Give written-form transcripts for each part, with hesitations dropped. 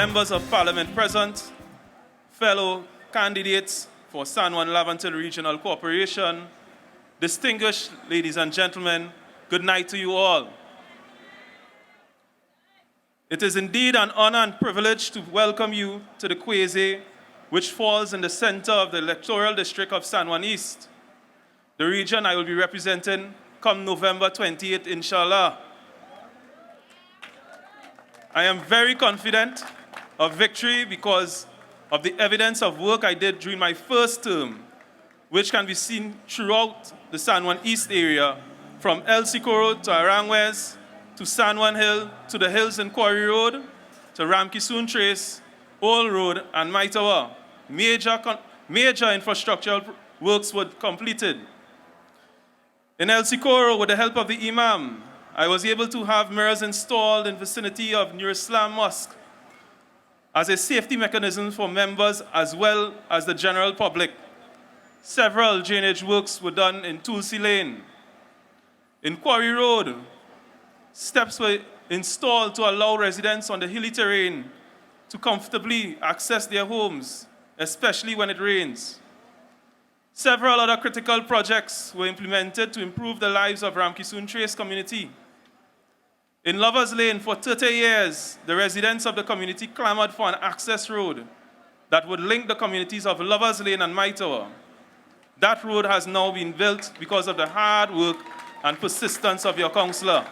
members of Parliament present, fellow candidates for San Juan Laventille Regional Corporation, distinguished ladies and gentlemen, good night to you all. It is indeed an honor and privilege to welcome you to the Quasi, which falls in the center of the electoral district of San Juan East, the region I will be representing come November 28th, inshallah. I am very confident of victory because of the evidence of work I did during my first term, which can be seen throughout the San Juan East area, from El Socorro to Aranjuez, to San Juan Hill, to the hills in Quarry Road, to Ramkisoon Trace, Old Road, and Maitawa. Major infrastructural works were completed. In El Socorro, with the help of the Imam, I was able to have mirrors installed in the vicinity of Nur Islam Mosque as a safety mechanism for members as well as the general public. Several drainage works were done in Tulsi Lane. In Quarry Road, steps were installed to allow residents on the hilly terrain to comfortably access their homes, especially when it rains. Several other critical projects were implemented to improve the lives of Ramkisoon Trace community. In Lovers Lane, for 30 years, the residents of the community clamored for an access road that would link the communities of Lovers Lane and Maitawa. That road has now been built because of the hard work and persistence of your councillor.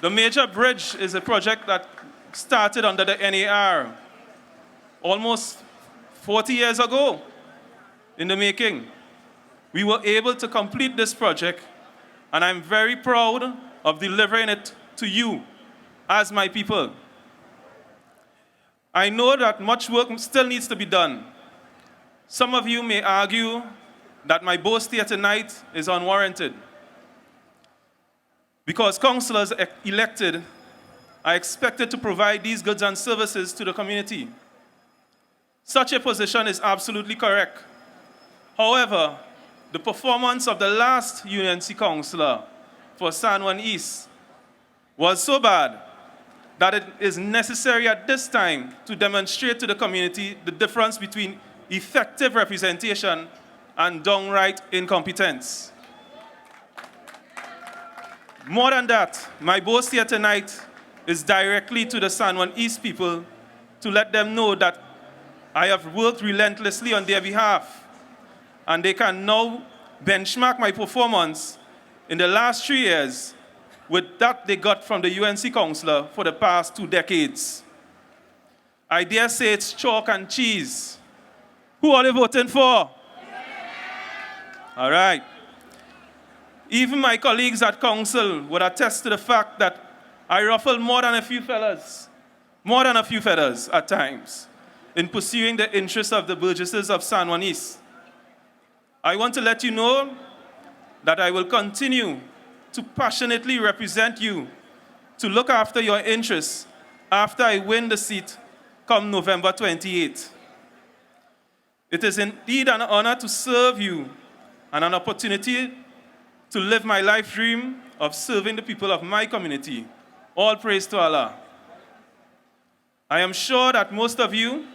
The major bridge is a project that started under the NAR almost 40 years ago in the making. We were able to complete this project, and I'm very proud of delivering it to you as my people. I know that much work still needs to be done. Some of you may argue that my boast here tonight is unwarranted, because councillors elected are expected to provide these goods and services to the community. Such a position is absolutely correct. However, the performance of the last UNC councillor for San Juan East was so bad that it is necessary at this time to demonstrate to the community the difference between effective representation and downright incompetence. More than that, my boast here tonight is directly to the San Juan East people to let them know that I have worked relentlessly on their behalf, and they can now benchmark my performance in the last 3 years with that they got from the UNC councillor for the past 2 decades. I dare say it's chalk and cheese. Who are they voting for? All right. Even my colleagues at council would attest to the fact that I ruffle more than a few feathers at times in pursuing the interests of the burgesses of San Juan East. I want to let you know that I will continue to passionately represent you, to look after your interests after I win the seat come November 28th. It is indeed an honor to serve you and an opportunity to live my life dream of serving the people of my community. All praise to Allah. I am sure that most of you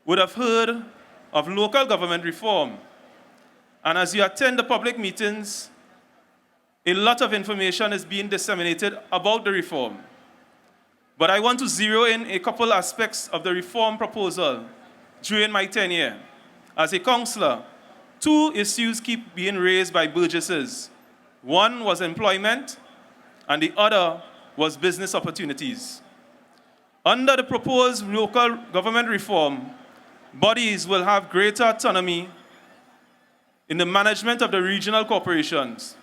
would have heard of local government reform. And as you attend the public meetings, a lot of information is being disseminated about the reform. But I want to zero in a couple aspects of the reform proposal during my tenure. As a councillor, 2 issues keep being raised by burgesses. One was employment, and the other was business opportunities. Under the proposed local government reform, bodies will have greater autonomy in the management of the regional corporations.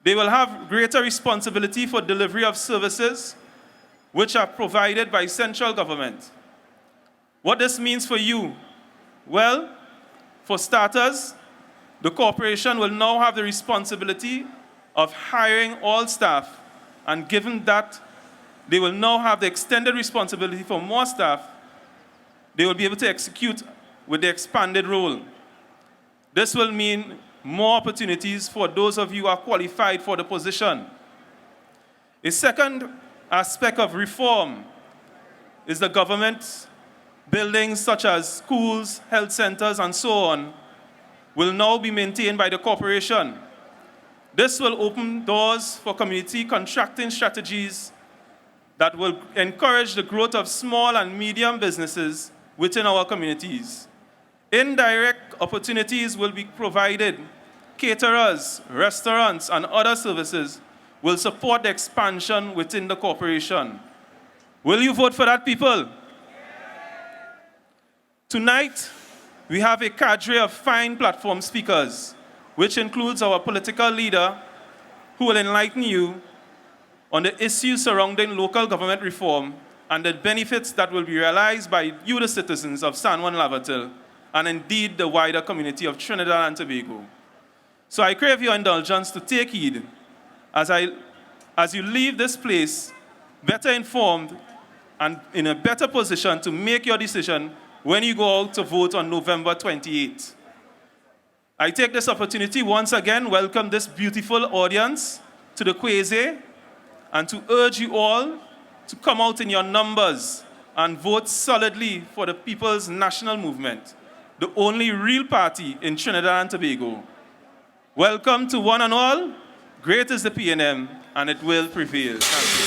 They will have greater responsibility for delivery of services which are provided by central government. What this means for you? Well, for starters, the corporation will now have the responsibility of hiring all staff, and given that they will now have the extended responsibility for more staff, they will be able to execute with the expanded role. This will mean more opportunities for those of you who are qualified for the position. A second aspect of reform is the government buildings such as schools, health centers, and so on will now be maintained by the corporation. This will open doors for community contracting strategies that will encourage the growth of small and medium businesses within our communities. Indirect opportunities will be provided. Caterers, restaurants, and other services will support the expansion within the corporation. Will you vote for that, people? Tonight, we have a cadre of fine platform speakers, which includes our political leader, who will enlighten you on the issues surrounding local government reform and the benefits that will be realized by you, the citizens of San Juan Lavatel, and indeed the wider community of Trinidad and Tobago. So I crave your indulgence to take heed as you leave this place better informed and in a better position to make your decision when you go out to vote on November 28th. I take this opportunity once again, welcome this beautiful audience to the Quasi, and to urge you all to come out in your numbers and vote solidly for the People's National Movement, the only real party in Trinidad and Tobago. Welcome to one and all. Great is the PNM, and it will prevail. Thank you.